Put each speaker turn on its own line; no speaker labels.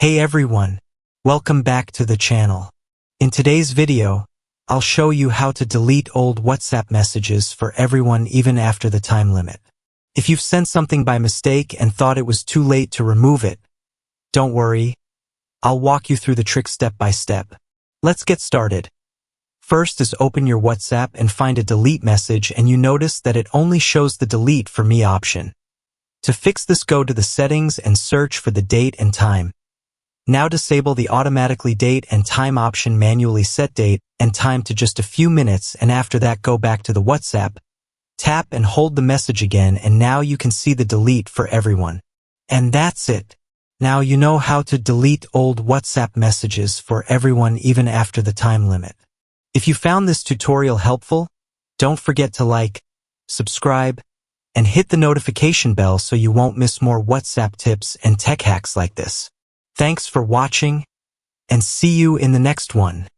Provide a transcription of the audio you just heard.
Hey everyone, welcome back to the channel. In today's video, I'll show you how to delete old WhatsApp messages for everyone even after the time limit. If you've sent something by mistake and thought it was too late to remove it, don't worry, I'll walk you through the trick step by step. Let's get started. First is open your WhatsApp and find a delete message, and you notice that it only shows the delete for me option. To fix this, go to the settings and search for the date and time. Now disable the automatically date and time option, manually set date and time to just a few minutes, and after that go back to the WhatsApp, tap and hold the message again, and now you can see the delete for everyone. And that's it. Now you know how to delete old WhatsApp messages for everyone even after the time limit. If you found this tutorial helpful, don't forget to like, subscribe, and hit the notification bell so you won't miss more WhatsApp tips and tech hacks like this. Thanks for watching, and see you in the next one.